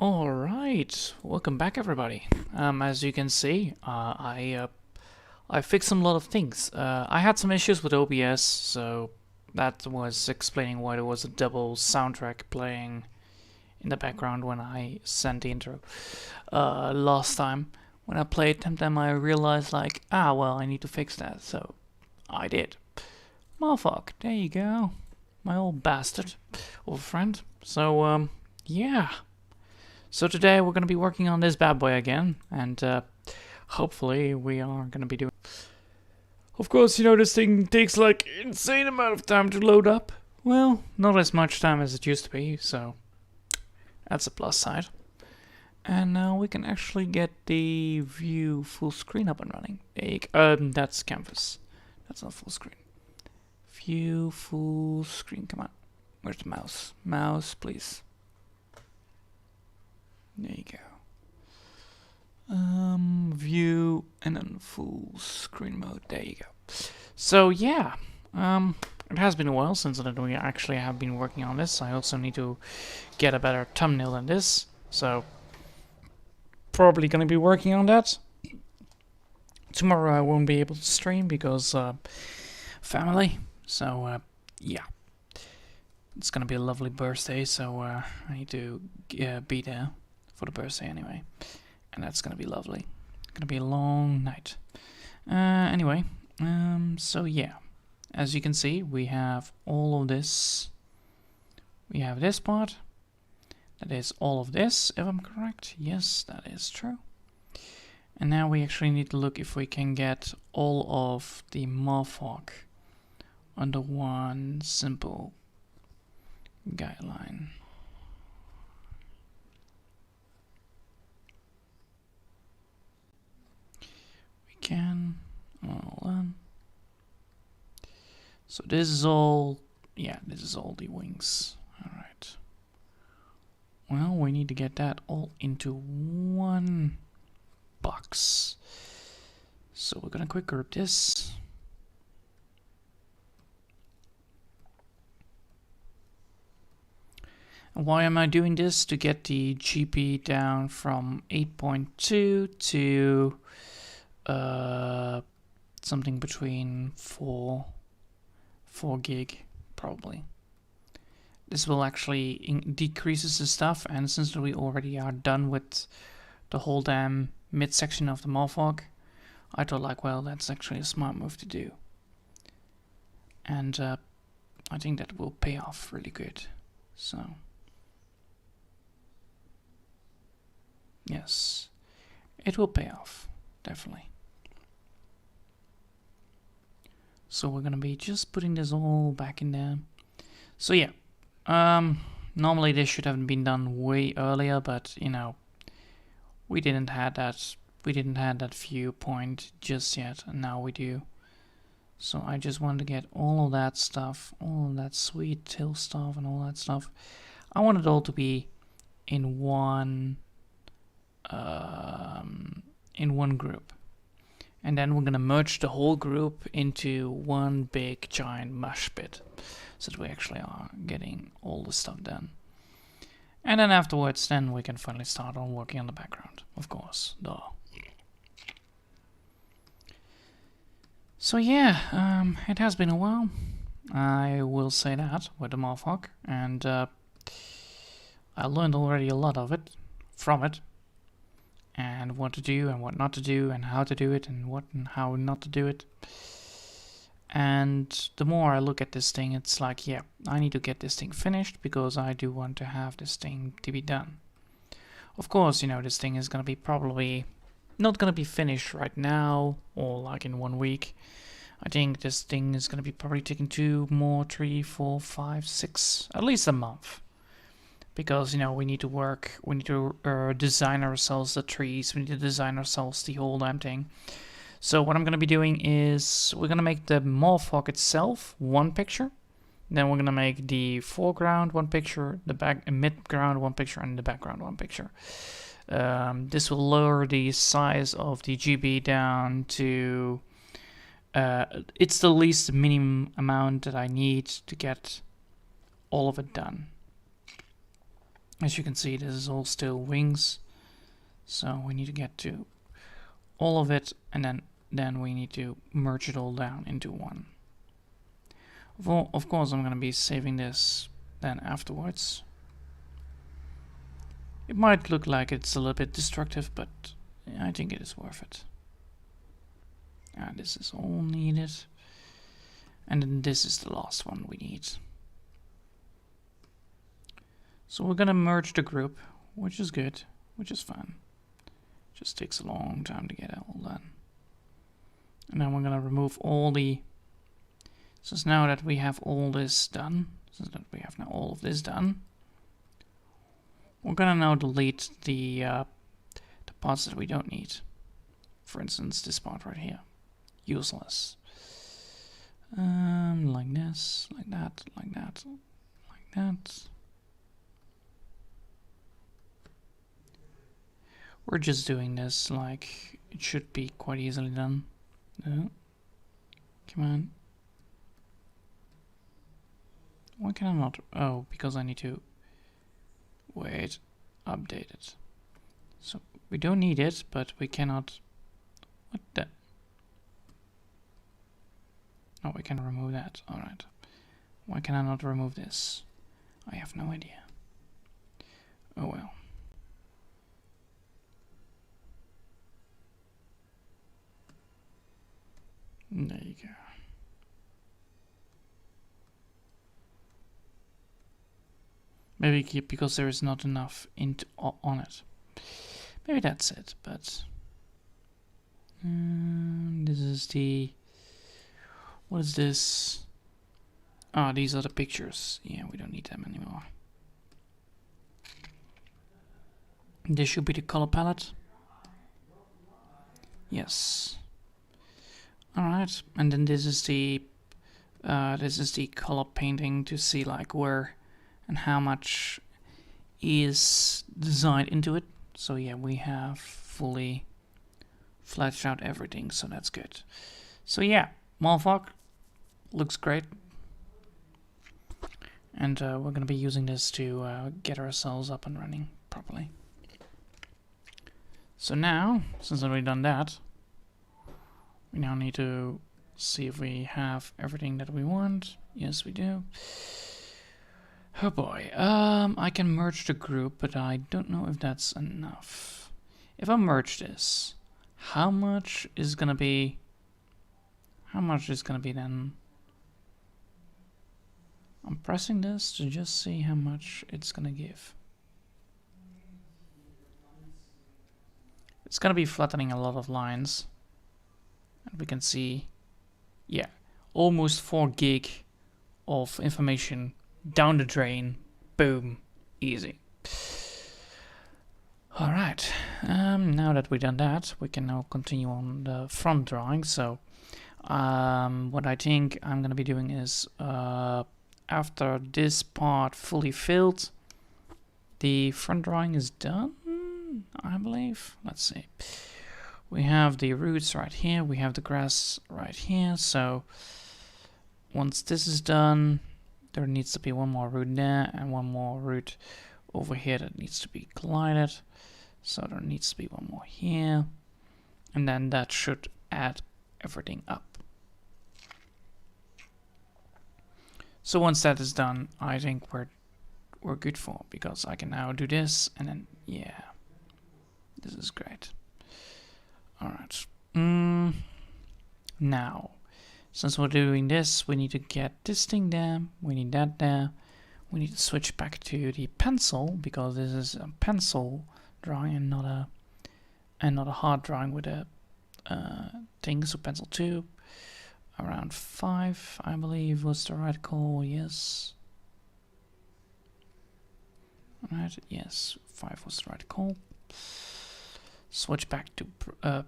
Alright, welcome back everybody. As you can see, I fixed some lot of things. I had some issues with OBS, so that was explaining why there was a double soundtrack playing in the background when I sent the intro. Last time, when I played, and then I realized like, well, I need to fix that, so I did. Moth-hawk, there you go. My old bastard, or friend. So, yeah. So today we're going to be working on this bad boy again, and hopefully we are going to be doing... Of course, you know, this thing takes like insane amount of time to load up. Well, not as much time as it used to be, so that's a plus side. And now we can actually get the view full screen up and running. There you go. That's canvas. That's not full screen. View full screen, come on. Where's the mouse? Mouse, please. There you go. View and then full screen mode. There you go. So yeah, it has been a while since we actually have been working on this. I also need to get a better thumbnail than this. So probably gonna be working on that. Tomorrow I won't be able to stream because family. So yeah, it's gonna be a lovely birthday. So I need to be there for the birthday anyway, and that's gonna be lovely. Gonna be a long night. Anyway, so yeah, as you can see, we have all of this. We have this part. That is all of this, if I'm correct. Yes, that is true. And now we actually need to look if we can get all of the moth-hawk under one simple guideline. Can all done. So this is all, yeah, this is all the wings. All right. Well, we need to get that all into one box. So we're gonna quick group this. And why am I doing this? To get the GP down from 8.2 to something between 4 gig probably. This will actually decreases the stuff, and since we already are done with the whole damn midsection of the moth-hawk, I thought like, well, that's actually a smart move to do, and I think that will pay off really good. So yes, it will pay off, definitely. So we're gonna be just putting this all back in there. So yeah, normally this should have been done way earlier, but you know, we didn't have that viewpoint just yet, and now we do. So I just wanted to get all of that stuff, all of that sweet tail stuff and all that stuff. I want it all to be in one group. And then we're gonna merge the whole group into one big giant mush pit, so that we actually are getting all the stuff done. And then afterwards, then we can finally start on working on the background, of course. Duh. So yeah, it has been a while. I will say that with the moth-hawk, and I learned already a lot of it from it. And what to do and what not to do and how to do it and what and how not to do it. And the more I look at this thing, it's like, yeah, I need to get this thing finished because I do want to have this thing to be done. Of course, you know, this thing is gonna be probably not gonna be finished right now or like in 1 week. I think this thing is gonna be probably taking 2 more, 3, 4, 5, 6, at least a month. Because, you know, we need to work, we need to design ourselves the trees, we need to design ourselves the whole damn thing. So what I'm going to be doing is, we're going to make the moth-hawk itself one picture. Then we're going to make the foreground one picture, the midground one picture, and the background one picture. This will lower the size of the GB down to, it's the least minimum amount that I need to get all of it done. As you can see, this is all still wings. So we need to get to all of it, and then we need to merge it all down into one. Of course, I'm going to be saving this then afterwards. It might look like it's a little bit destructive, but I think it is worth it. This is all needed. And then this is the last one we need. So we're going to merge the group, which is good, which is fun. Just takes a long time to get it all done. And then we're going to remove all the... Since now that we have all this done, since that we have now all of this done, we're going to now delete the parts that we don't need. For instance, this part right here. Useless. Like this, like that, like that, like that. We're just doing this like it should be quite easily done. No. Come on. Why can I not? Oh, because I need to wait, update it. So we don't need it, but we cannot. What the? Oh, we can remove that. Alright. Why can I not remove this? I have no idea. Oh well. There you go. Maybe keep because there is not enough int on it. Maybe that's it, but this is the... What is this? Ah, these are the pictures. Yeah, we don't need them anymore. This should be the color palette. Yes. Alright, and then this is the color painting to see like where and how much is designed into it. So yeah, we have fully fleshed out everything, so that's good. So yeah, moth-hawk looks great. And we're going to be using this to get ourselves up and running properly. So now, since I've already done that, we now need to see if we have everything that we want. Yes, we do. Oh boy. I can merge the group, but I don't know if that's enough. If I merge this, how much is gonna be... How much is gonna be then? I'm pressing this to just see how much it's gonna give. It's gonna be flattening a lot of lines. And we can see, yeah, almost 4 gig of information down the drain. Boom, easy. Alright, now that we've done that, we can now continue on the front drawing. So, what I think I'm gonna be doing is, after this part fully filled, the front drawing is done, I believe. Let's see. We have the roots right here, we have the grass right here, so once this is done, there needs to be one more root there and one more root over here that needs to be collided. So there needs to be one more here, and then that should add everything up. So once that is done, I think we're good for, because I can now do this, and then yeah, this is great. Alright. Now, since we're doing this, we need to get this thing there, we need that there, we need to switch back to the pencil, because this is a pencil drawing and not a hard drawing with a thing. So pencil 2, around 5, I believe was the right call. Yes. Alright, yes, 5 was the right call. Switch back to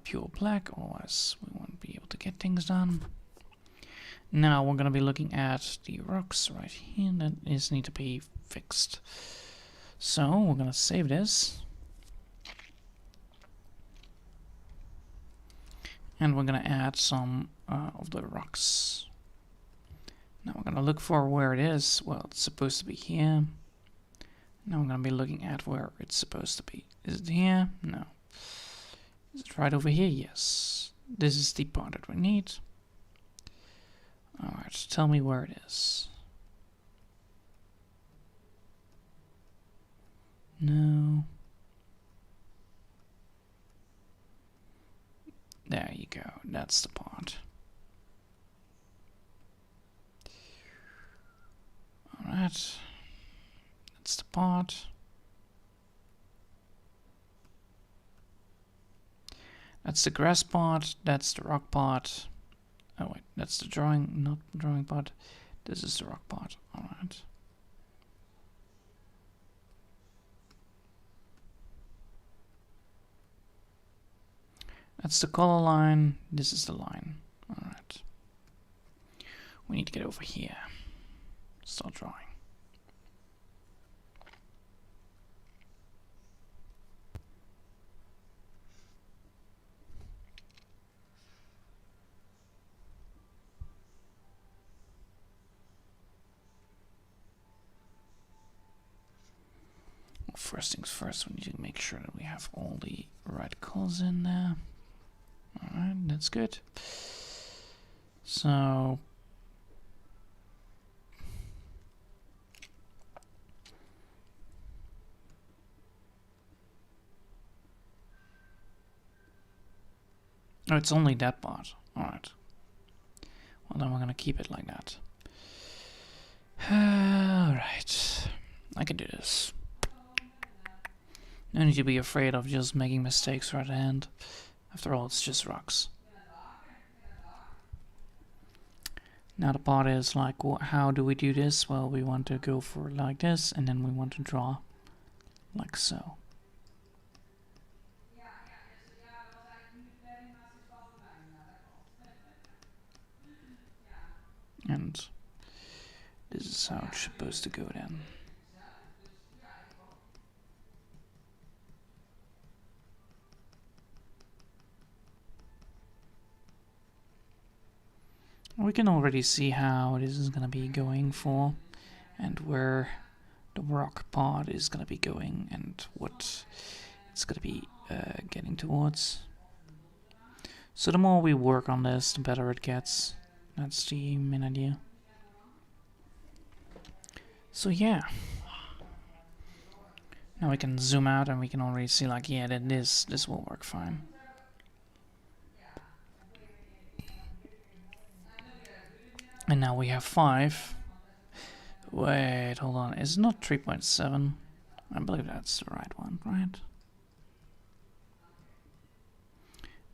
pure black, otherwise we won't be able to get things done. Now we're going to be looking at the rocks right here that need to be fixed. So we're going to save this. And we're going to add some of the rocks. Now we're going to look for where it is. Well, it's supposed to be here. Now I'm gonna be looking at where it's supposed to be. Is it here? No. Is it right over here? Yes. This is the part that we need. Alright, tell me where it is. No. There you go. That's the part. Alright. That's the part. That's the grass part. That's the rock part. Oh wait, that's the drawing, not drawing part. This is the rock part. Alright. That's the color line. This is the line. Alright. We need to get over here. Start drawing. First things first, we need to make sure that we have all the right colors in there. Alright, that's good. So oh, it's only that part. Alright. Well, then we're gonna keep it like that. Alright. I can do this. No need to be afraid of just making mistakes right at hand. After all, it's just rocks. Now the part is like, well, how do we do this? Well, we want to go for like this, and then we want to draw like so. And this is how it's supposed to go then. We can already see how this is going to be going for, and where the rock part is going to be going, and what it's going to be getting towards. So the more we work on this, the better it gets. That's the main idea. So yeah. Now we can zoom out and we can already see like, yeah, that this will work fine. And now we have 5. Wait, hold on. It's not 3.7. I believe that's the right one, right?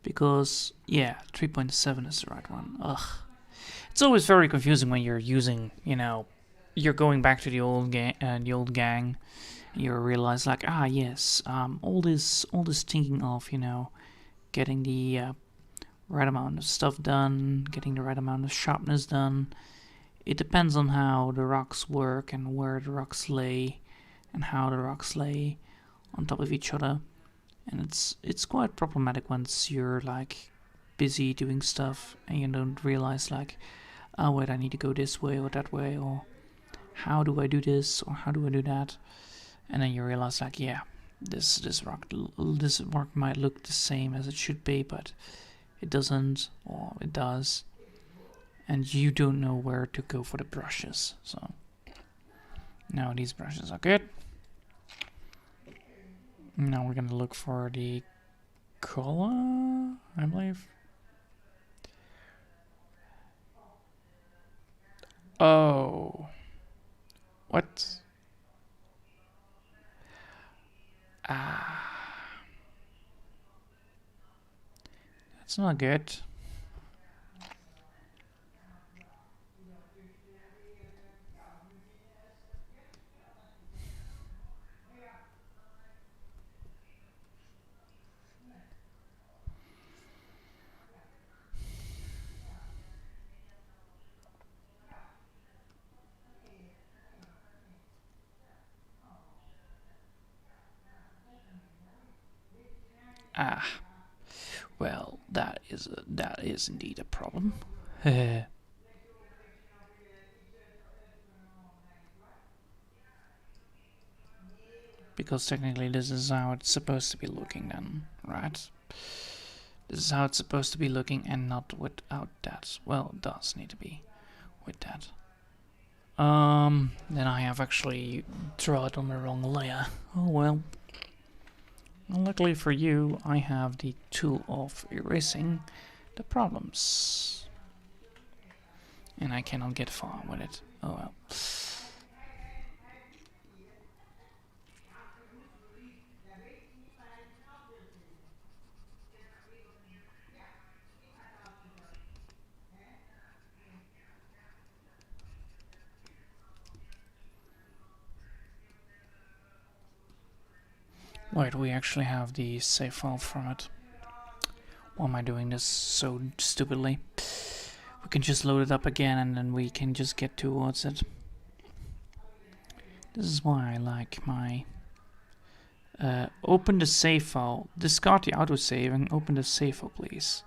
Because, yeah, 3.7 is the right one. Ugh. It's always very confusing when you're using, you know, you're going back to the old gang, you realize like, ah, yes, all this thinking of, you know, getting the right amount of stuff done, getting the right amount of sharpness done. It depends on how the rocks work and where the rocks lay and how the rocks lay on top of each other. And it's quite problematic once you're like busy doing stuff and you don't realize like, oh wait, I need to go this way or that way, or how do I do this or how do I do that? And then you realize like, yeah, this rock might look the same as it should be, but it doesn't, or it does, and you don't know where to go for the brushes. So now these brushes are good. Now we're gonna look for the color, I believe. Oh, what? That's not good. Well, that is indeed a problem. because technically this is how it's supposed to be looking then, right? This is how it's supposed to be looking and not without that. Well, it does need to be with that. Then I have actually drawn it on the wrong layer. Oh well. Luckily for you, I have the tool of erasing the problems. And I cannot get far with it. Oh well. Wait, we actually have the save file from it. Why am I doing this so stupidly? We can just load it up again and then we can just get towards it. This is why I like my... open the save file. Discard the autosave and open the save file, please.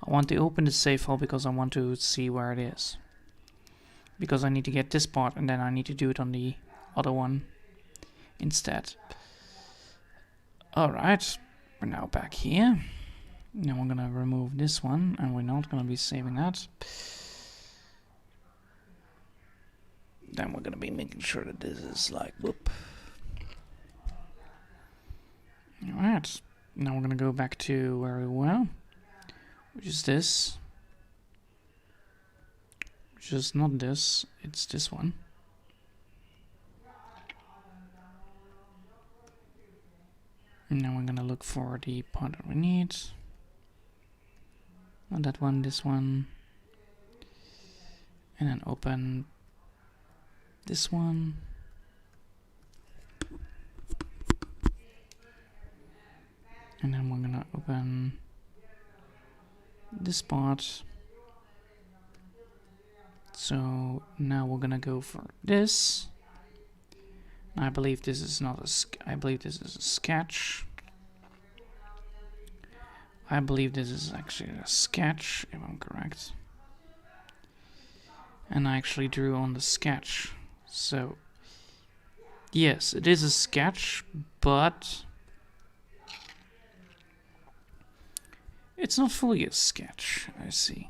I want to open the save file because I want to see where it is. Because I need to get this part and then I need to do it on the other one instead. Alright, we're now back here. Now we're gonna remove this one and we're not gonna be saving that. Then we're gonna be making sure that this is like, whoop. Alright, now we're gonna go back to where we were, which is this. Which is not this, it's this one. Now we're gonna look for the part that we need. Not that one, this one. And then open this one. And then we're gonna open this part. So now we're gonna go for this. I believe this is not a I believe this is a sketch. I believe this is actually a sketch, if I'm correct. And I actually drew on the sketch. So yes, it is a sketch, but it's not fully a sketch, I see.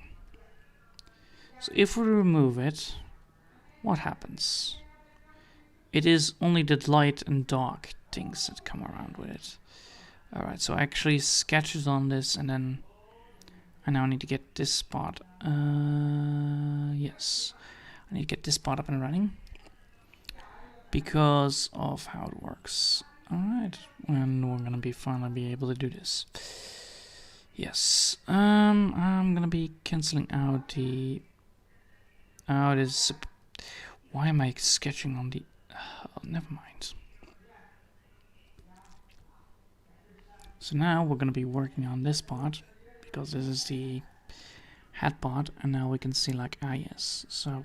So if we remove it, what happens? It is only the light and dark things that come around with it. Alright, so I actually sketches on this and then I now need to get this part. Yes, I need to get this part up and running because of how it works. Alright, and we're gonna be finally be able to do this. Yes, I'm gonna be cancelling out the... Oh, this... Why am I sketching on the... Oh, never mind. So now we're gonna be working on this part because this is the head part, and now we can see like, ah yes. So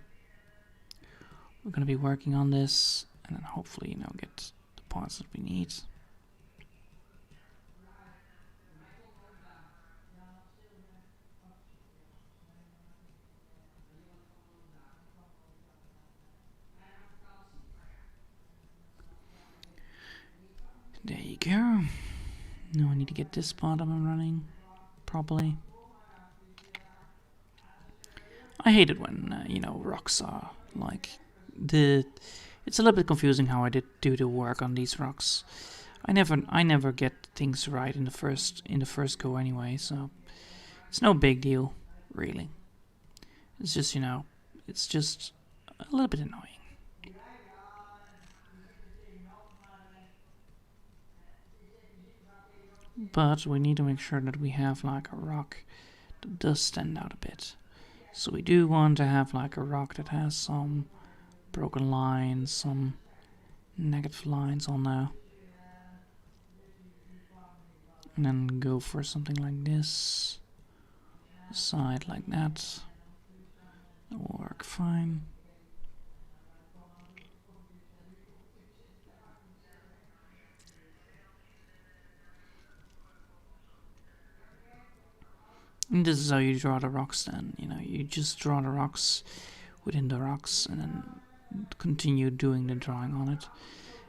we're gonna be working on this and then hopefully, you know, get the parts that we need. There you go. Now I need to get this part up and running properly. I hate it when, you know, rocks are like it's a little bit confusing how I did do the work on these rocks. I never get things right in the first go anyway, so it's no big deal, really. It's just, you know, it's just a little bit annoying. But we need to make sure that we have like a rock that does stand out a bit. So we do want to have like a rock that has some broken lines, some negative lines on there. And then go for something like this. Side like that. That will work fine. And this is how you draw the rocks then, you know, you just draw the rocks within the rocks and then continue doing the drawing on it.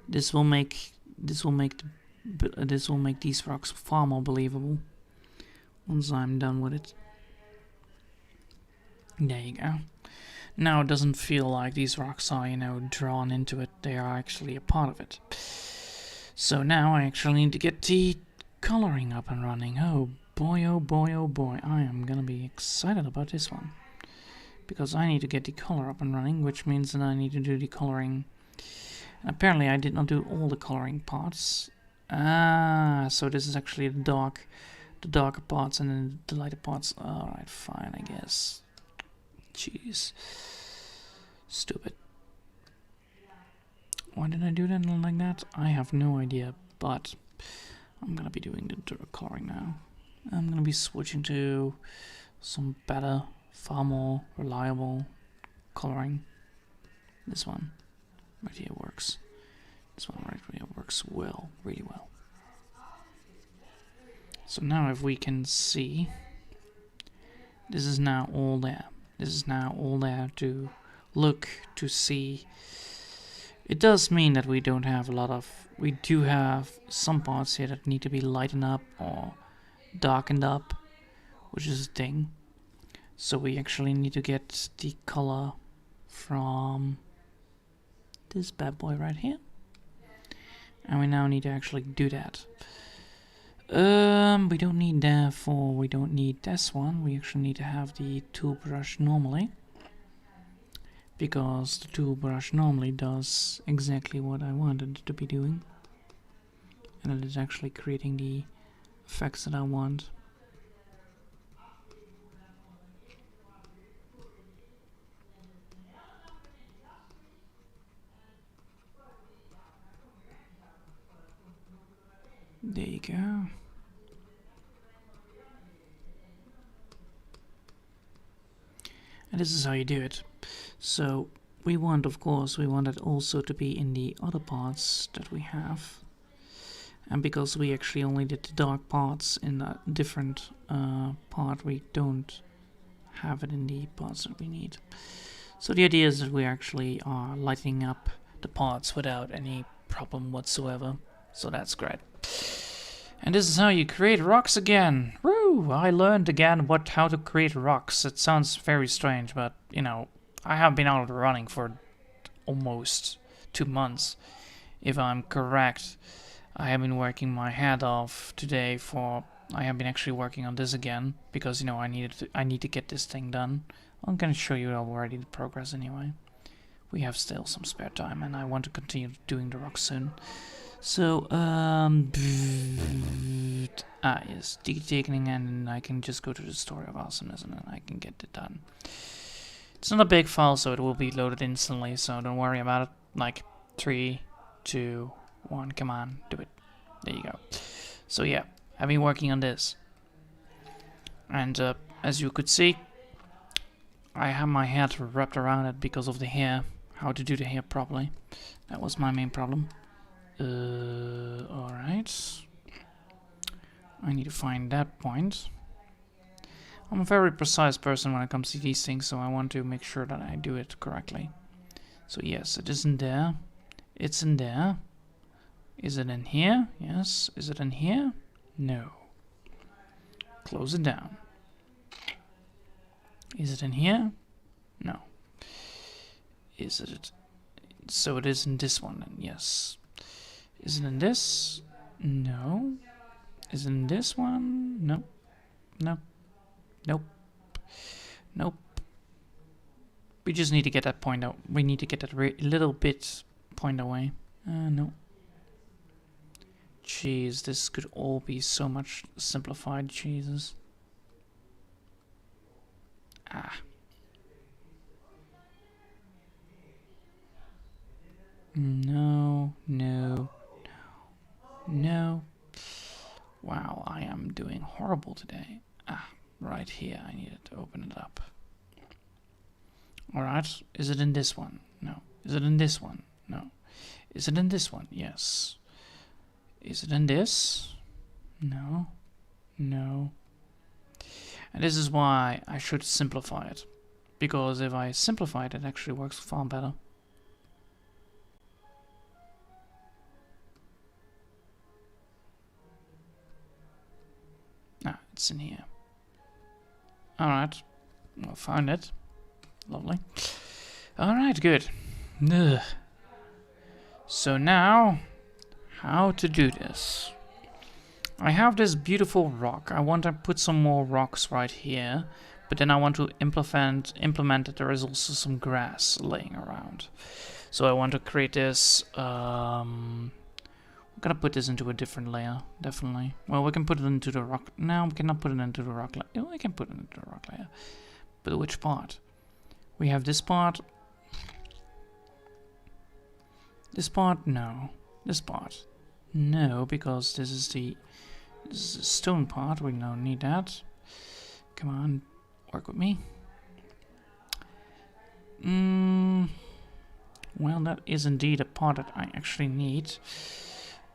This will make these rocks far more believable once I'm done with it. There you go. Now it doesn't feel like these rocks are, you know, drawn into it. They are actually a part of it. So now I actually need to get the coloring up and running. Oh boy, oh boy, oh boy. I am gonna be excited about this one. Because I need to get the color up and running, which means that I need to do the coloring. And apparently I did not do all the coloring parts. Ah, so this is actually the darker parts and then the lighter parts. Alright, fine, I guess. Jeez. Stupid. Why did I do that like that? I have no idea, but I'm gonna be doing the coloring now. I'm gonna be switching to some better, far more reliable coloring. This one right here works. This one right here works well, really well. So now if we can see, this is now all there. This is now all there to look, to see. It does mean that we don't have a lot of... We do have some parts here that need to be lightened up or darkened up, which is a thing. So we actually need to get the color from this bad boy right here. And we now need to actually do that. We don't need therefore, we don't need this one. We actually need to have the tool brush normally. Because the tool brush normally does exactly what I wanted it to be doing. And it is actually creating the effects that I want. There you go. And this is how you do it. So we want, of course, we want it also to be in the other parts that we have. And because we actually only did the dark parts in a different part, we don't have it in the parts that we need. So the idea is that we actually are lighting up the parts without any problem whatsoever. So that's great. And this is how you create rocks again. Woo! I learned again how to create rocks. It sounds very strange, but you know, I have been out of running for almost 2 months, if I'm correct. I have been working my head off today for... I have been actually working on this again because, you know, I need to get this thing done. I'm gonna show you already the progress anyway. We have still some spare time, and I want to continue doing the rocks soon. So, yes, decaying, and I can just go to the story of awesomeness, and then I can get it done. It's not a big file, so it will be loaded instantly, so don't worry about it. Like, 3, 2, 1, come on, do it. There you go. So yeah, I've been working on this. And as you could see, I have my head wrapped around it because of the hair. How to do the hair properly. That was my main problem. Alright. I need to find that point. I'm a very precise person when it comes to these things, so I want to make sure that I do it correctly. So yes, it is in there. It's in there. Is it in here? Yes. Is it in here? No. Close it down. Is it in here? No. Is it... So it is in this one then, yes. Is it in this? No. Is it in this one? No. No. Nope. Nope. We just need to get that point out. We need to get that little bit point away. No. Jeez, this could all be so much simplified. Jesus. Ah. No, no, no. Wow, I am doing horrible today. Ah, right here, I needed to open it up. Alright, is it in this one? No. Is it in this one? No. Is it in this one? Yes. Is it in this? No. No. And this is why I should simplify it. Because if I simplify it, it actually works far better. It's in here. Alright. We'll find it. Lovely. Alright, good. Ugh. So now, how to do this? I have this beautiful rock. I want to put some more rocks right here, but then I want to implement that there is also some grass laying around. So I want to create this. I'm gonna put this into a different layer, definitely. Well, we can put it into the rock. No, we cannot put it into the rock layer. We can put it into the rock layer. But which part? We have this part. This part? No. This part? No, because this is the stone part. We don't need that. Come on, work with me. Well, that is indeed a part that I actually need.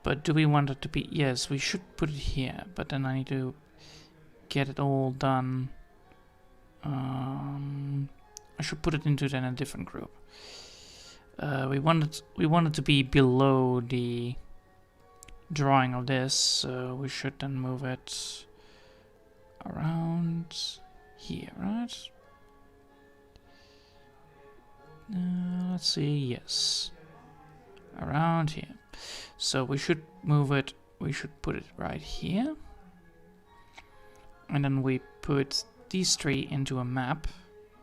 But do we want it to be... Yes, we should put it here. But then I need to get it all done. I should put it into then a different group. We want it to be below the drawing of this, so we should then move it around here, right? Let's see, yes. Around here. So we should move it, we should put it right here. And then we put these three into a map,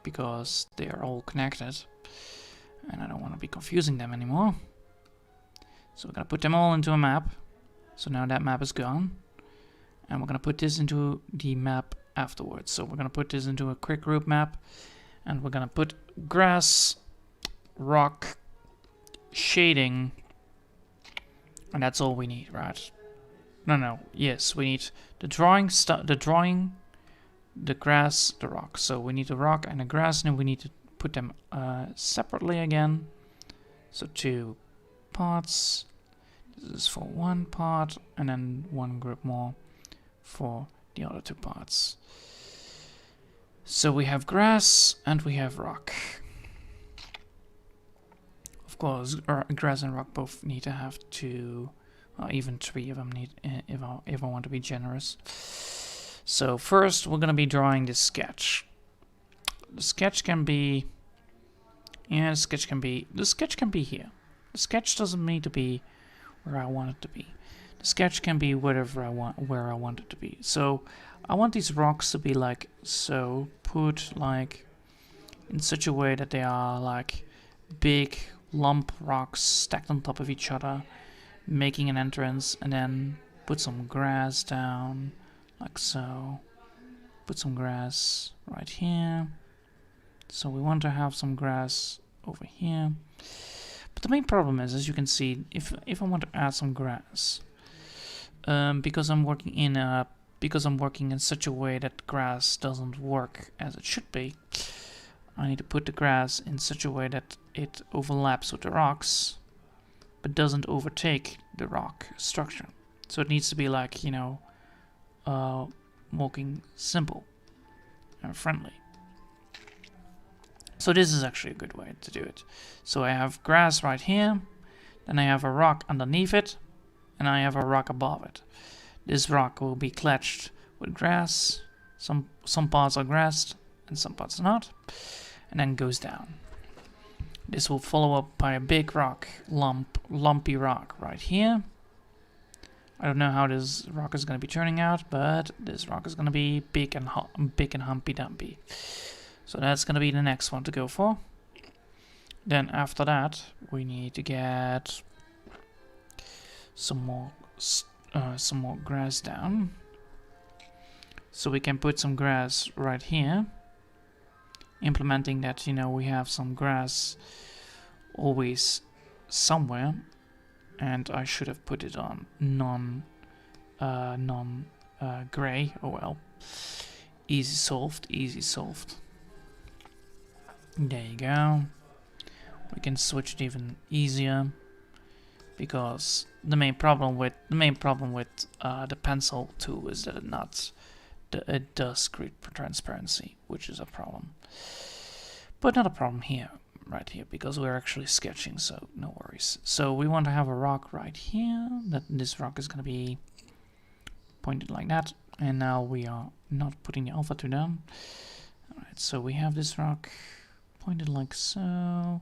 because they are all connected. And I don't want to be confusing them anymore. So we're going to put them all into a map. So now that map is gone. And we're going to put this into the map afterwards. So we're going to put this into a quick group map. And we're going to put grass, rock, shading. And that's all we need, right? No. Yes, we need the drawing, the grass, the rock. So we need the rock and the grass, and we need to put them separately again. So 2 parts. This is for 1 part, and then 1 group more for the other 2 parts. So we have grass and we have rock. Of course, grass and rock both need to have 2, even 3 of them need, if I want to be generous. So first we're gonna be drawing this sketch. The sketch can be, the sketch can be here. The sketch doesn't need to be where I want it to be. The sketch can be wherever I want, where I want it to be. So I want these rocks to be like so, put like in such a way that they are like big lump rocks stacked on top of each other, making an entrance, and then put some grass down like so. Put some grass right here. So we want to have some grass over here. But the main problem is, as you can see, if I want to add some grass, because I'm working in such a way that grass doesn't work as it should be, I need to put the grass in such a way that it overlaps with the rocks, but doesn't overtake the rock structure. So it needs to be like, you know, walking simple and friendly. So this is actually a good way to do it. So I have grass right here, then I have a rock underneath it, and I have a rock above it. This rock will be clatched with grass. Some parts are grassed and some parts are not, and then goes down. This will follow up by a big rock, lumpy rock right here. I don't know how this rock is going to be turning out, but this rock is going to be big and humpy dumpy. So that's going to be the next one to go for. Then after that, we need to get some more grass down. So we can put some grass right here, implementing that, you know, we have some grass always somewhere. And I should have put it on gray. Oh well. Easy solved, easy solved. There you go. We can switch it even easier, because the main problem with the pencil tool is that it does create transparency, which is a problem. But not a problem here. Right here, because we're actually sketching, so no worries. So we want to have a rock right here. That this rock is going to be pointed like that, And now we are not putting the alpha 2 down. Alright, so we have this rock pointed like so.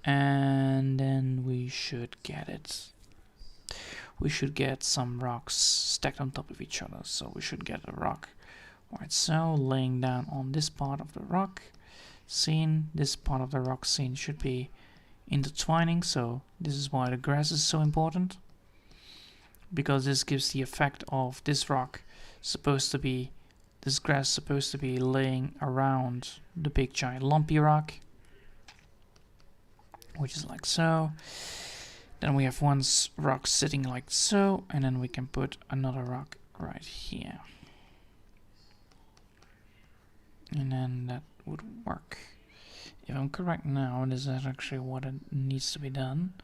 And then we should get it. We should get some rocks stacked on top of each other. So we should get a rock. Alright, so laying down on this part of the rock scene. This part of the rock scene should be intertwining. So this is why the grass is so important. Because this gives the effect of this rock supposed to be, this grass supposed to be laying around the big giant lumpy rock. Which is like so. Then we have one rock sitting like so, and then we can put another rock right here. And then that would work. If I'm correct now, this is actually what it needs to be done.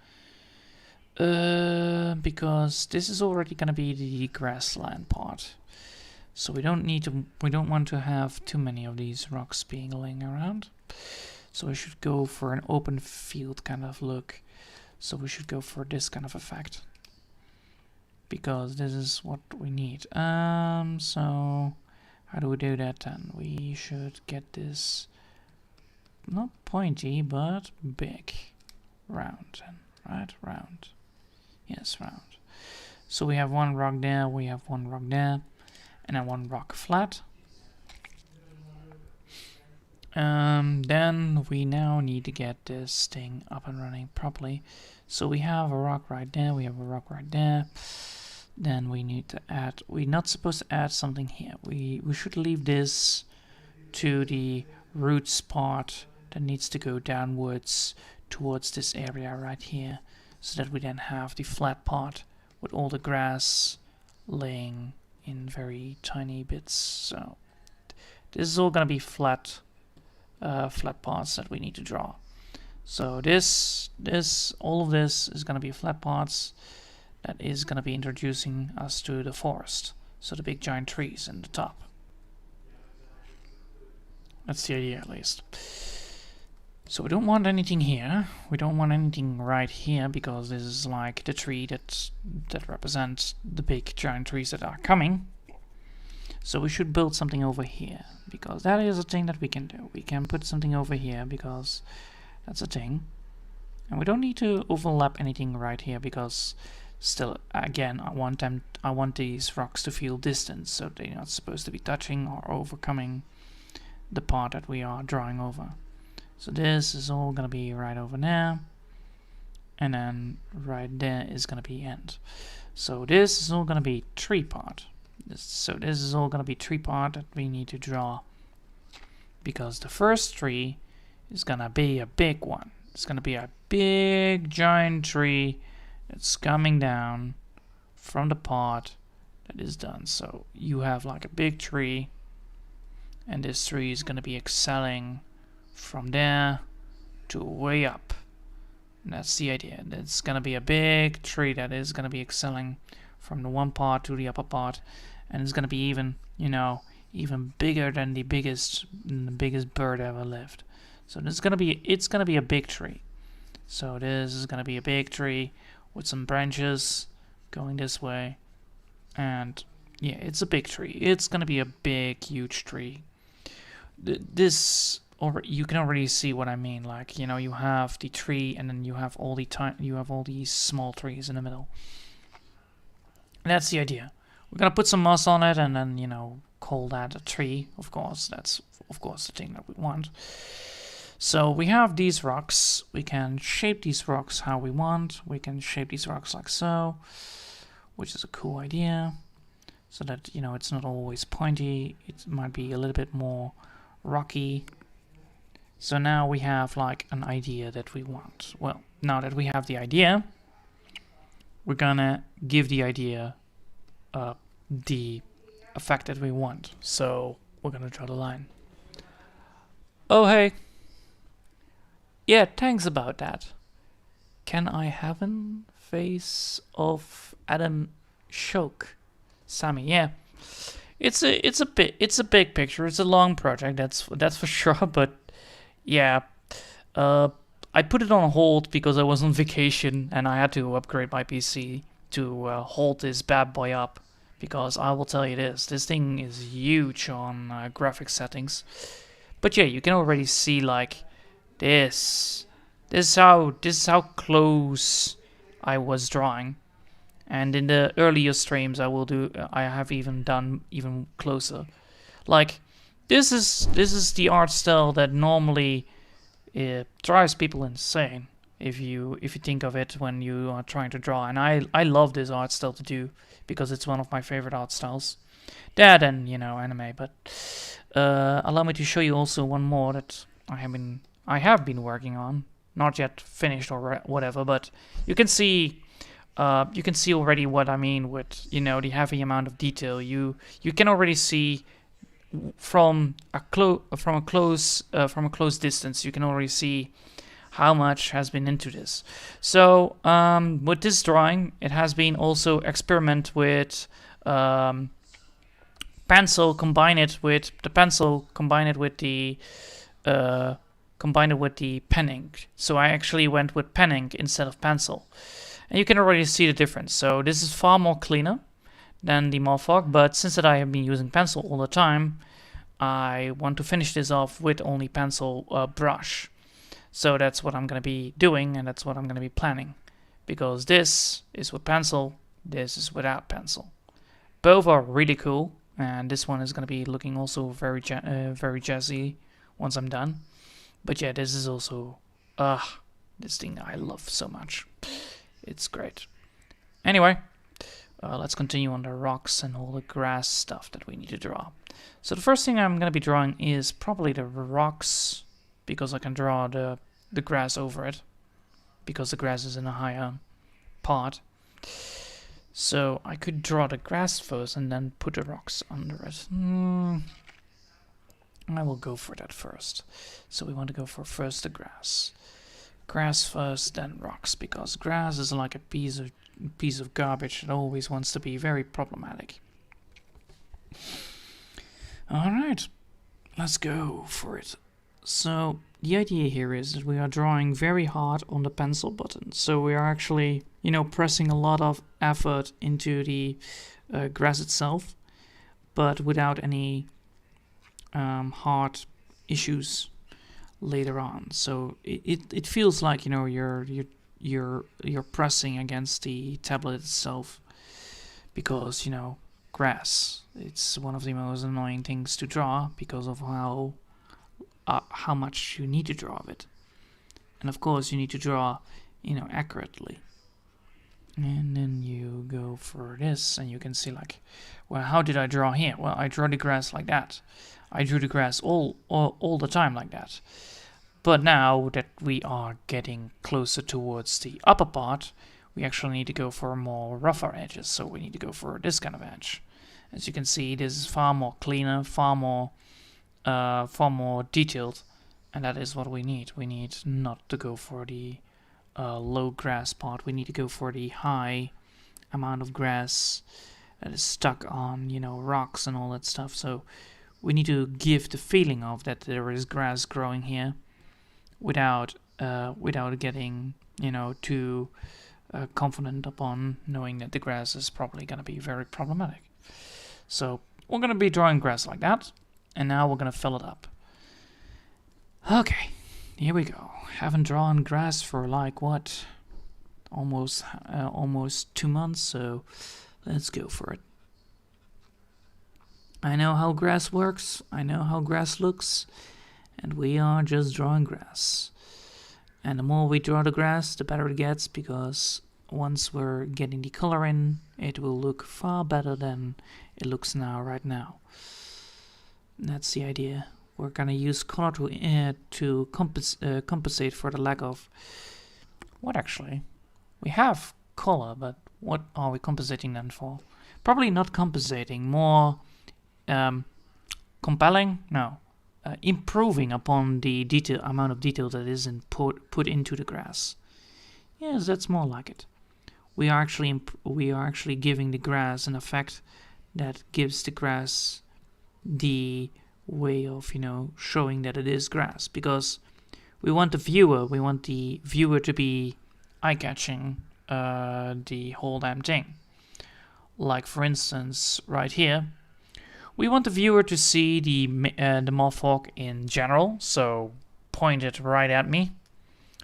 Because this is already gonna be the grassland part. So we don't want to have too many of these rocks being laying around. So we should go for an open field kind of look. So we should go for this kind of effect. Because this is what we need. So how do we do that then? We should get this not pointy, but big. Round, right? Round. Yes, round. So we have one rock there, we have one rock there, and then one rock flat. Then we now need to get this thing up and running properly. So we have a rock right there, we have a rock right there. Then we need to add, we're not supposed to add something here. We should leave this to the roots part that needs to go downwards towards this area right here. So that we then have the flat part with all the grass laying in very tiny bits. So this is all gonna be flat parts that we need to draw. So all of this is gonna be flat parts that is gonna be introducing us to the forest. So the big giant trees in the top. That's the idea, at least. So we don't want anything here. We don't want anything right here because this is like the tree that represents the big giant trees that are coming. So we should build something over here because that is a thing that we can do. We can put something over here because that's a thing. And we don't need to overlap anything right here because still, again, I want these rocks to feel distant, so they're not supposed to be touching or overcoming the part that we are drawing over. So this is all gonna be right over there, and then right there is gonna be end. So this is all gonna be tree part. So this is all gonna be tree part that we need to draw, because the first tree is gonna be a big one. It's gonna be a big giant tree that's coming down from the part that is done. So you have like a big tree, and this tree is gonna be excelling from there to way up. And that's the idea. It's gonna be a big tree that is gonna be excelling from the one part to the upper part, and it's gonna be even, you know, even bigger than the biggest bird ever lived. So it's gonna be a big tree. So this is gonna be a big tree with some branches going this way, and yeah, it's a big tree. It's gonna be a big, huge tree. You can already see what I mean. Like, you know, you have the tree, and then you have all these small trees in the middle. And that's the idea. We're gonna put some moss on it, and then, you know, call that a tree. Of course, that's of course the thing that we want. So we have these rocks. We can shape these rocks how we want. We can shape these rocks like so, which is a cool idea. So that, you know, it's not always pointy. It might be a little bit more rocky. So now we have like an idea that we want. Well, now that we have the idea, we're gonna give the idea the effect that we want. So we're gonna draw the line. Oh hey. Yeah, thanks about that. Can I have a face of Adam Shoke? Sammy, yeah. It's a big picture. It's a long project, that's for sure, but yeah, I put it on hold because I was on vacation and I had to upgrade my PC to hold this bad boy up because I will tell you this thing is huge on graphic settings. But yeah, you can already see like this. This is how close I was drawing. And in the earlier streams, I have even done even closer. Like, this is the art style that normally drives people insane if you think of it when you are trying to draw. And I love this art style to do because it's one of my favorite art styles. That and anime. But allow me to show you also one more that I have been working on. Not yet finished or whatever, but you can see already what I mean with the heavy amount of detail. You can already see from a close distance. You can already see how much has been into this. So with this drawing, it has been also experiment with pencil, combine it with the pen ink. So I actually went with pen ink instead of pencil. And you can already see the difference. So this is far more cleaner than the moth-hawk, but since that I have been using pencil all the time, I want to finish this off with only pencil brush. So that's what I'm going to be doing, and that's what I'm going to be planning. Because this is with pencil, this is without pencil. Both are really cool, and this one is going to be looking also very jazzy once I'm done. But yeah, this is also, this thing I love so much. It's great. Anyway, let's continue on the rocks and all the grass stuff that we need to draw. So the first thing I'm going to be drawing is probably the rocks, because I can draw the grass over it, because the grass is in a higher part. So I could draw the grass first and then put the rocks under it. I will go for that first. So we want to go for first the grass. Grass first, then rocks, because grass is like a piece of garbage that always wants to be very problematic. Alright, let's go for it. So the idea here is that we are drawing very hard on the pencil button. So we are actually, pressing a lot of effort into the grass itself, but without any hard issues later on. So it feels like you're pressing against the tablet itself, because grass, it's one of the most annoying things to draw because of how much you need to draw of it. And of course you need to draw accurately. And then you go for this, and you can see like, well, how did I draw here? Well, I drew the grass like that. I drew the grass all the time like that. But now that we are getting closer towards the upper part, we actually need to go for more rougher edges. So we need to go for this kind of edge. As you can see, this is far more cleaner, far more detailed, and that is what we need. We need not to go for the low grass part. We need to go for the high amount of grass that is stuck on rocks and all that stuff. So we need to give the feeling of that there is grass growing here, without getting too confident upon knowing that the grass is probably going to be very problematic. So we're going to be drawing grass like that, and now we're going to fill it up. Okay, here we go. Haven't drawn grass for like what, almost 2 months, so let's go for it. I know how grass works, I know how grass looks, and we are just drawing grass. And the more we draw the grass, the better it gets, because once we're getting the color in, it will look far better than it looks right now. And that's the idea. We're gonna use color to compensate for the lack of... What actually? We have color, but what are we compensating then for? Probably not compensating, more compelling? No. Improving upon the amount of detail that is put into the grass. Yes, that's more like it. We are actually giving the grass an effect that gives the grass the way of showing that it is grass, because we want the viewer to be eye-catching the whole damn thing. like for instance right here, we want the viewer to see the moth-hawk in general, so point it right at me.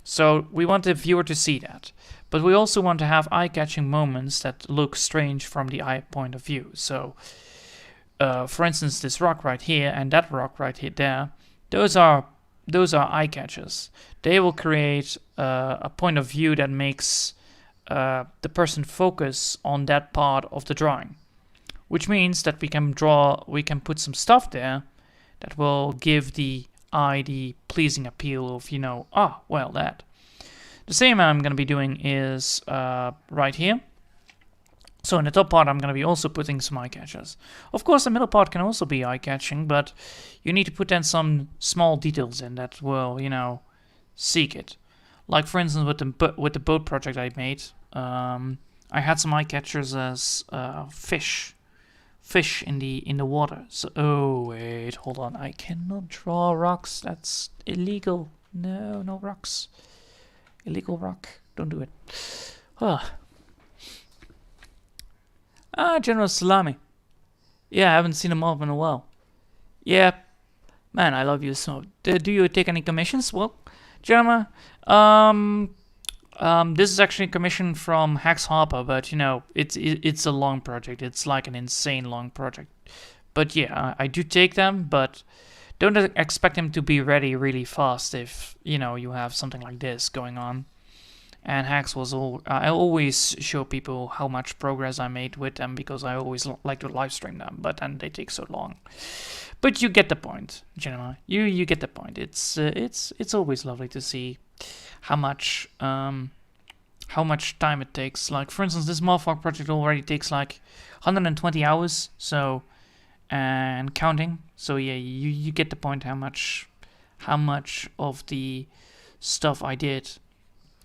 So we want the viewer to see that. But we also want to have eye-catching moments that look strange from the eye point of view. So, for instance, this rock right here and that rock right here there, those are eye catchers. They will create a point of view that makes the person focus on that part of the drawing, which means that we can put some stuff there that will give the eye the pleasing appeal of, well, that. The same I'm going to be doing is right here. So in the top part I'm going to be also putting some eye catchers. Of course the middle part can also be eye catching, but you need to put in some small details in that will, seek it. Like for instance with the boat project I made, I had some eye catchers as fish in the water. So oh wait, hold on, I cannot draw rocks. That's illegal. No rocks. Illegal rock. Don't do it. General Salami. Yeah, I haven't seen him off in a while. Yeah, man, I love you so. Do you take any commissions? Well, gentlemen, this is actually a commission from Hex Harper, but it's a long project. It's like an insane long project. But yeah, I do take them, but don't expect them to be ready really fast if you have something like this going on. And Hex was I always show people how much progress I made with them because I always like to live stream them, but then they take so long. But you get the point, gentlemen. You get the point. It's always lovely to see how much time it takes. Like for instance, this moth-hawk project already takes like 120 hours, so and counting. So yeah, you get the point how much of the stuff I did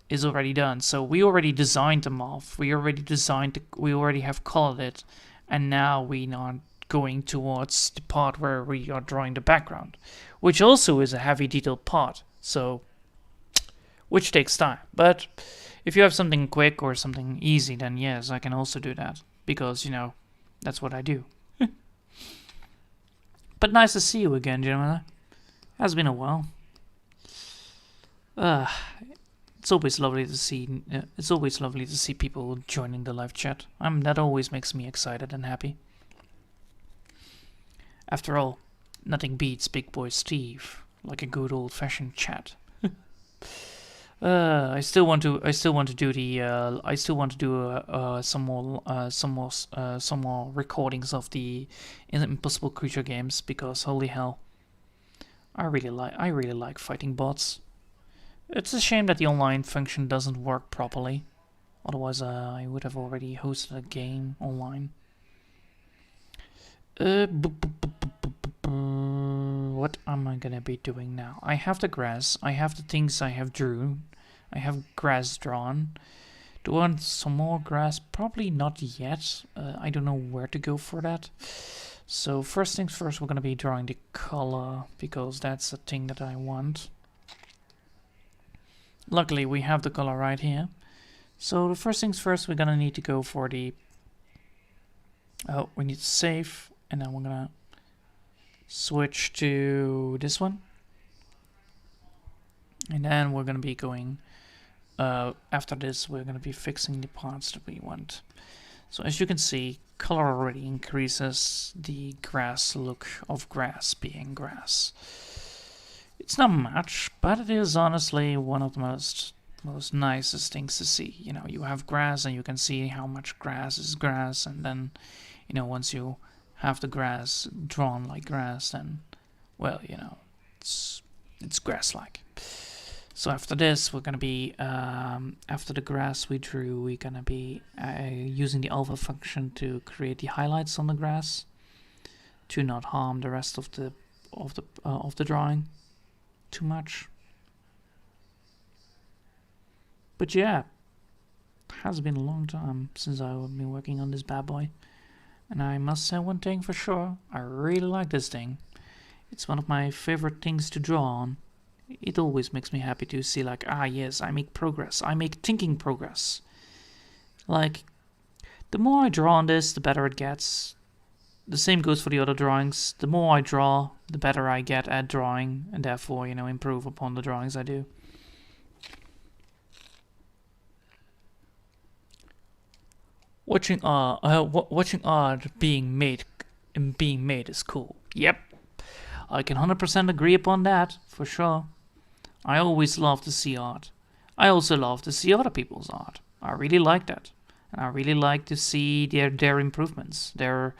is already done. So we already designed the moth, we already have colored it, and now we are going towards the part where we are drawing the background, which also is a heavy detailed part, so which takes time. But if you have something quick or something easy, then yes, I can also do that, because that's what I do. But nice to see you again, gentlemen. Has been a while. It's always lovely to see. It's always lovely to see people joining the live chat. That always makes me excited and happy. After all, nothing beats Big Boy Steve like a good old-fashioned chat. I still want to do the. I still want to do some more recordings of the Impossible Creature games, because holy hell, I really like fighting bots. It's a shame that the online function doesn't work properly. Otherwise, I would have already hosted a game online. What am I gonna be doing now? I have the grass. I have the things I have drew. I have grass drawn. Do I want some more grass? Probably not yet. I don't know where to go for that. So first things first, we're gonna be drawing the color, because that's the thing that I want. Luckily, we have the color right here. So the first things first, we're gonna need to go for the... Oh, we need to save, and then we're gonna switch to this one. And then we're gonna be going... after this, we're gonna be fixing the parts that we want. So as you can see, color already increases the grass look of grass being grass. It's not much, but it is honestly one of the most nicest things to see. You have grass and you can see how much grass is grass, and then, once you have the grass drawn like grass, then, well, it's grass-like. So after this, we're gonna be, after the grass we drew, we're gonna be using the alpha function to create the highlights on the grass, to not harm the rest of the drawing too much. But yeah, it has been a long time since I've been working on this bad boy, and I must say one thing for sure: I really like this thing. It's one of my favorite things to draw on. It always makes me happy to see, like, yes, I make progress. I make thinking progress. Like, The more I draw on this, the better it gets. The same goes for the other drawings. The more I draw, the better I get at drawing, and therefore, you know, improve upon the drawings I do. Watching art being made is cool. Yep, I can 100% agree upon that, for sure. I always love to see art. I also love to see other people's art. I really like that. And I really like to see their improvements, their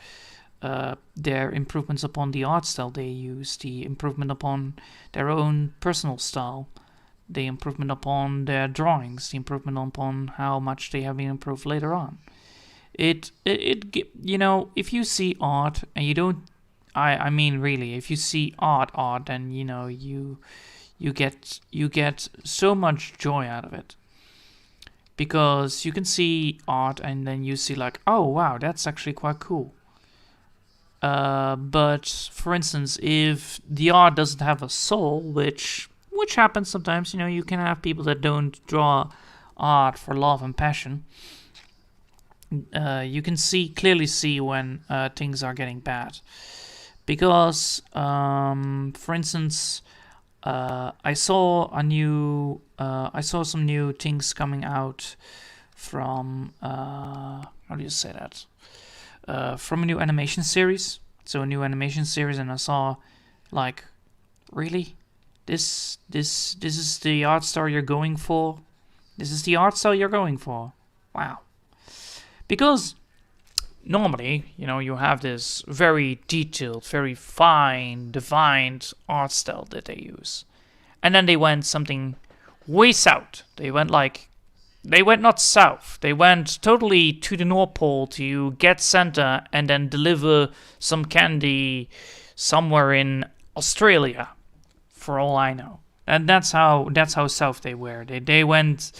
improvements upon the art style they use, the improvement upon their own personal style, the improvement upon their drawings, the improvement upon how much they have been improved later on. It you know, if you see art and you don't, I mean really, if you see art, then you know you get so much joy out of it, because you can see art and then you see like, oh wow, that's actually quite cool. But for instance, if the art doesn't have a soul, which happens sometimes, you know, you can have people that don't draw art for love and passion. You can clearly see when things are getting bad, because for instance, I saw some new things coming out from how do you say that? From a new animation series. So a new animation series, and I saw like, really, this is the art style you're going for? This is the art style you're going for? Wow. Because normally, you know, you have this very detailed, very fine, defined art style that they use. And then they went something way south. They went not south. They went totally to the North Pole to get Santa and then deliver some candy somewhere in Australia, for all I know. And that's how south they were. They wanted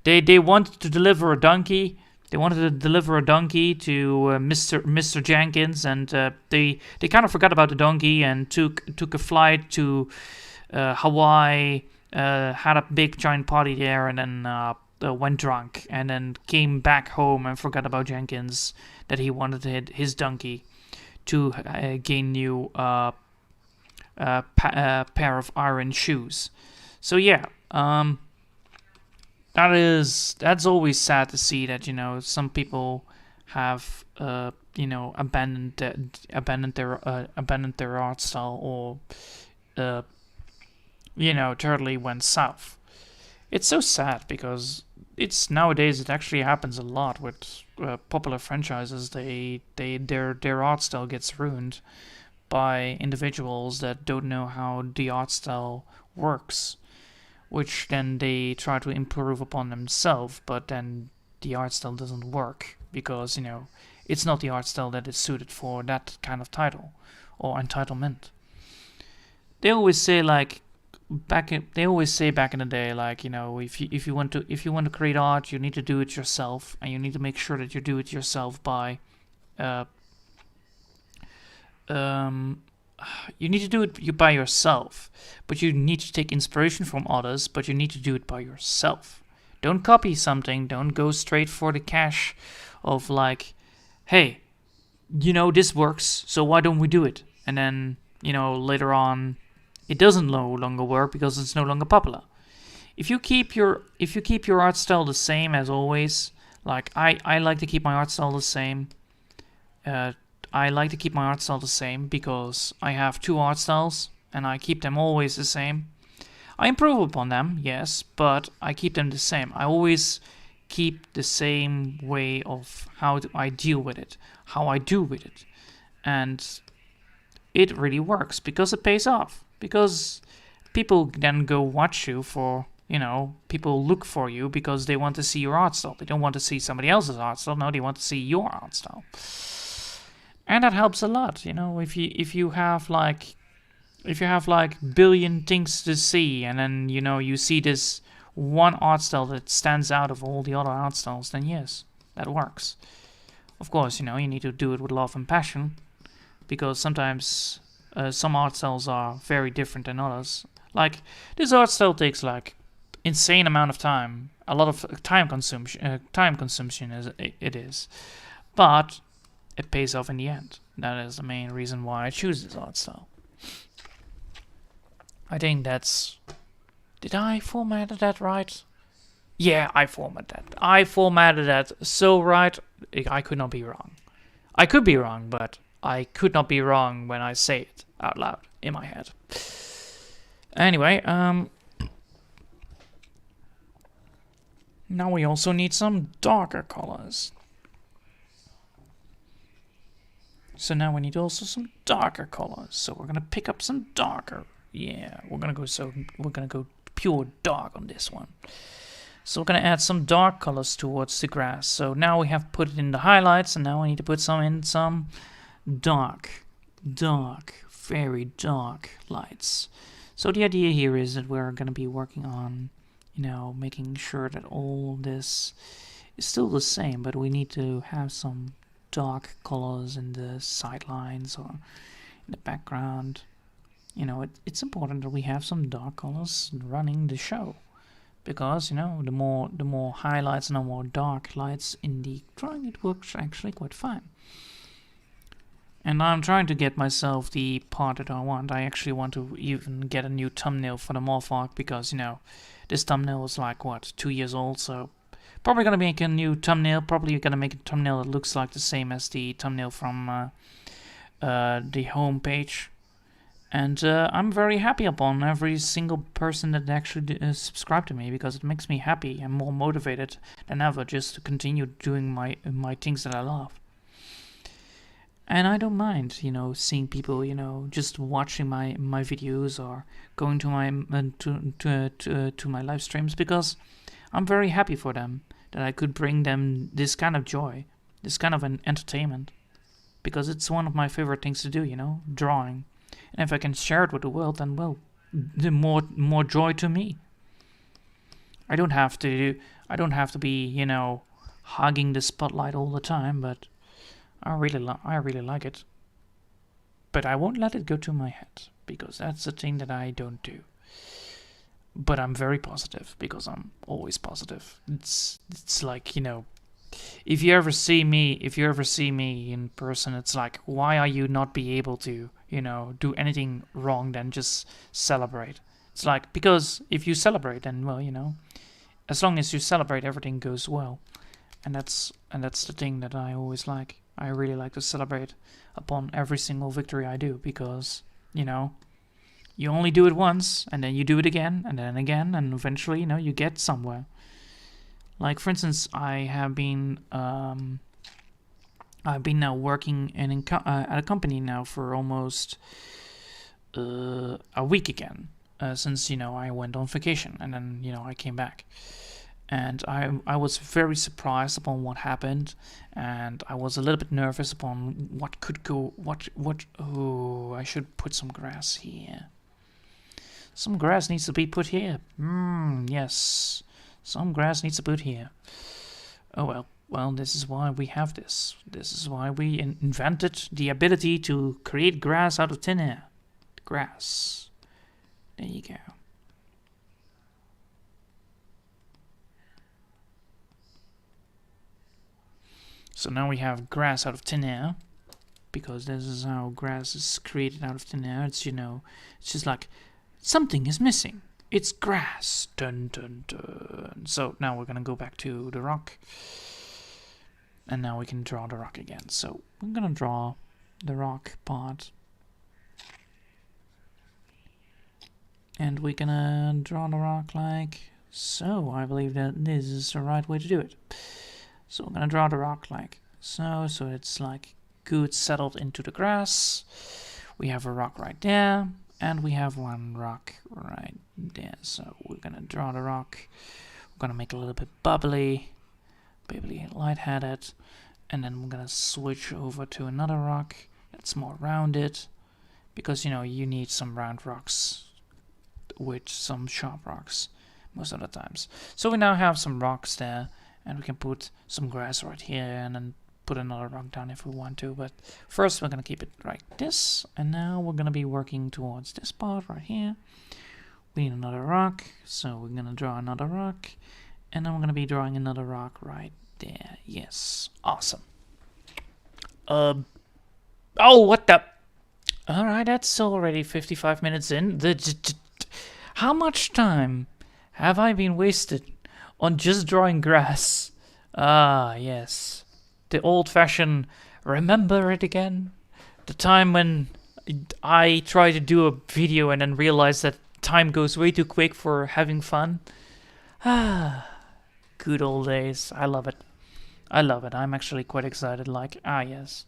to deliver a donkey. They wanted to deliver a donkey to Mr. Jenkins, and they kind of forgot about the donkey and took a flight to Hawaii, had a big giant party there, and then went drunk, and then came back home and forgot about Jenkins, that he wanted his donkey to gain new pair of iron shoes. So yeah, that's always sad to see that, you know, some people have you know, abandoned their art style, or you know, totally went south. It's so sad, because nowadays it actually happens a lot with popular franchises. Their art style gets ruined by individuals that don't know how the art style works, which then they try to improve upon themselves, but then the art style doesn't work, because, you know, it's not the art style that is suited for that kind of title or entitlement. They always say back in the day, like, you know, if you want to create art, you need to do it yourself, and you need to make sure that you do it yourself by you need to do it by yourself, but you need to take inspiration from others, but you need to do it by yourself. Don't copy something. Don't go straight for the cash of like, hey, you know, this works, so why don't we do it? And then, you know, later on, it doesn't no longer work because it's no longer popular. If you keep your art style the same as always, like I like to keep my art style the same. I like to keep my art style the same because I have two art styles and I keep them always the same. I improve upon them, yes, but I keep them the same. I always keep the same way of how I deal with it, how I do with it. And it really works because it pays off. Because people then go watch you for, you know, people look for you because they want to see your art style. They don't want to see somebody else's art style. No, they want to see your art style. And that helps a lot, you know, if you have like billion things to see, and then, you know, you see this one art style that stands out of all the other art styles, then yes, that works. Of course, you know, you need to do it with love and passion, because sometimes some art styles are very different than others. Like, this art style takes like insane amount of time, a lot of time consumption as it is. but it pays off in the end. That is the main reason why I choose this art style. I think that's... Did I format that right? Yeah, I formatted that so right, I could not be wrong. I could be wrong, but I could not be wrong when I say it out loud in my head. Anyway, now we also need some darker colors. So now we need also some darker colors. So we're gonna pick up some darker. Yeah, we're gonna go pure dark on this one. So we're gonna add some dark colors towards the grass. So now we have put it in the highlights, and now we need to put some dark, very dark lights. So the idea here is that we're gonna be working on, you know, making sure that all this is still the same, but we need to have some dark colors in the sidelines or in the background. You know, it's important that we have some dark colors running the show, because, you know, the more highlights and the more dark lights in the drawing, it works actually quite fine. And I'm trying to get myself the part that I want. I actually want to even get a new thumbnail for the moth-hawk, because, you know, this thumbnail is like, what, 2 years old, so probably gonna make a new thumbnail. Probably gonna make a thumbnail that looks like the same as the thumbnail from the home page. And I'm very happy upon every single person that actually subscribed to me, because it makes me happy and more motivated than ever just to continue doing my things that I love. And I don't mind, you know, seeing people, you know, just watching my videos or going to my to my live streams, because I'm very happy for them that I could bring them this kind of joy, this kind of an entertainment, because it's one of my favorite things to do, you know, drawing. And if I can share it with the world, then, well, the more joy to me. I don't have to be, you know, hogging the spotlight all the time, but I really like it. But I won't let it go to my head, because that's the thing that I don't do. But I'm very positive, because I'm always positive. It's like, you know, if you ever see me in person, it's like, why are you not be able to, you know, do anything wrong than just celebrate? It's like, because if you celebrate, then, well, you know, as long as you celebrate, everything goes well. And that's the thing that I always like. I really like to celebrate upon every single victory I do, because, you know, you only do it once, and then you do it again, and then again, and eventually, you know, you get somewhere. Like, for instance, I've been now working at a company now for almost a week again, since, you know, I went on vacation, and then, you know, I came back. And I was very surprised upon what happened, and I was a little bit nervous upon what could go, oh, I should put some grass here. Some grass needs to be put here. Yes. Some grass needs to be put here. Oh well. Well, this is why we have this. This is why we invented the ability to create grass out of thin air. Grass. There you go. So now we have grass out of thin air, because this is how grass is created out of thin air. It's, you know, it's just like, something is missing. It's grass. Dun dun dun. So now we're gonna go back to the rock, and now we can draw the rock again. So we're gonna draw the rock part, and we're gonna draw the rock like so. I believe that this is the right way to do it. So I'm gonna draw the rock like so. So it's like good settled into the grass. We have a rock right there. And we have one rock right there. So we're gonna draw the rock. We're gonna make it a little bit bubbly, lightheaded, and then we're gonna switch over to another rock that's more rounded, because, you know, you need some round rocks with some sharp rocks most of the times. So we now have some rocks there, and we can put some grass right here, and then put another rock down if we want to, but first we're gonna keep it like this. And now we're gonna be working towards this part right here. We need another rock, so we're gonna draw another rock, and then we're gonna be drawing another rock right there. Yes, awesome. Oh, what the? Alright, that's already 55 minutes in. How much time have I been wasted on just drawing grass? Ah, yes. The old-fashioned remember it again? The time when I try to do a video and then realize that time goes way too quick for having fun. Ah, good old days. I love it. I love it. I'm actually quite excited. Like, yes.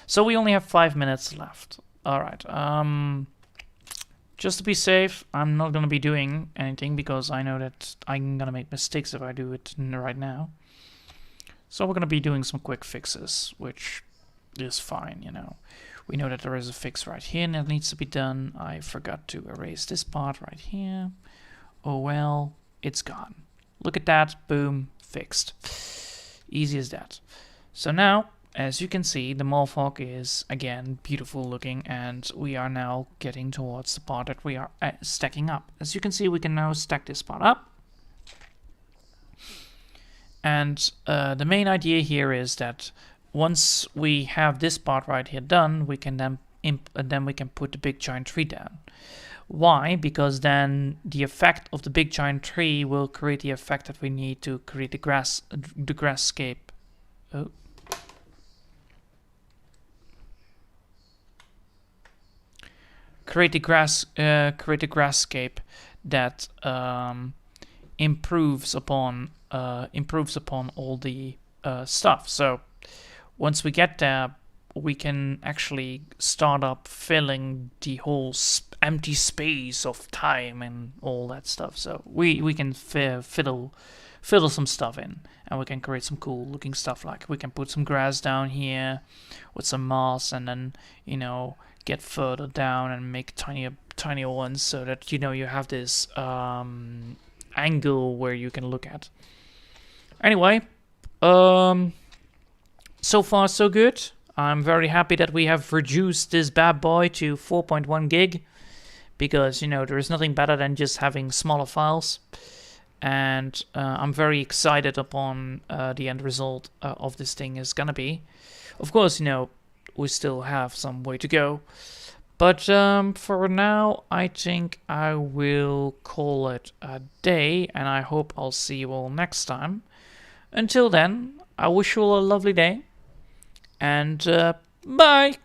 So we only have 5 minutes left. Alright, just to be safe, I'm not gonna be doing anything because I know that I'm gonna make mistakes if I do it right now. So we're gonna be doing some quick fixes, which is fine, you know. We know that there is a fix right here and that needs to be done. I forgot to erase this part right here. Oh well, it's gone. Look at that, boom, fixed. Easy as that. So now, as you can see, the moth-hawk is, again, beautiful looking, and we are now getting towards the part that we are stacking up. As you can see, we can now stack this part up. And the main idea here is that once we have this part right here done, we can then we can put the big giant tree down. Why? Because then the effect of the big giant tree will create the effect that we need to create the grasscape. Oh. Create a grasscape that improves upon all the stuff. So once we get there, we can actually start up filling the whole empty space of time and all that stuff. So we can fiddle some stuff in, and we can create some cool looking stuff. Like we can put some grass down here with some moss, and then, you know, get further down and make tinier ones, so that, you know, you have this angle where you can look at. Anyway, so far so good. I'm very happy that we have reduced this bad boy to 4.1 gig, because, you know, there is nothing better than just having smaller files. And I'm very excited upon the end result of this thing is gonna be. Of course, you know, we still have some way to go, but for now I think I will call it a day, and I hope I'll see you all next time. Until then, I wish you all a lovely day, and bye.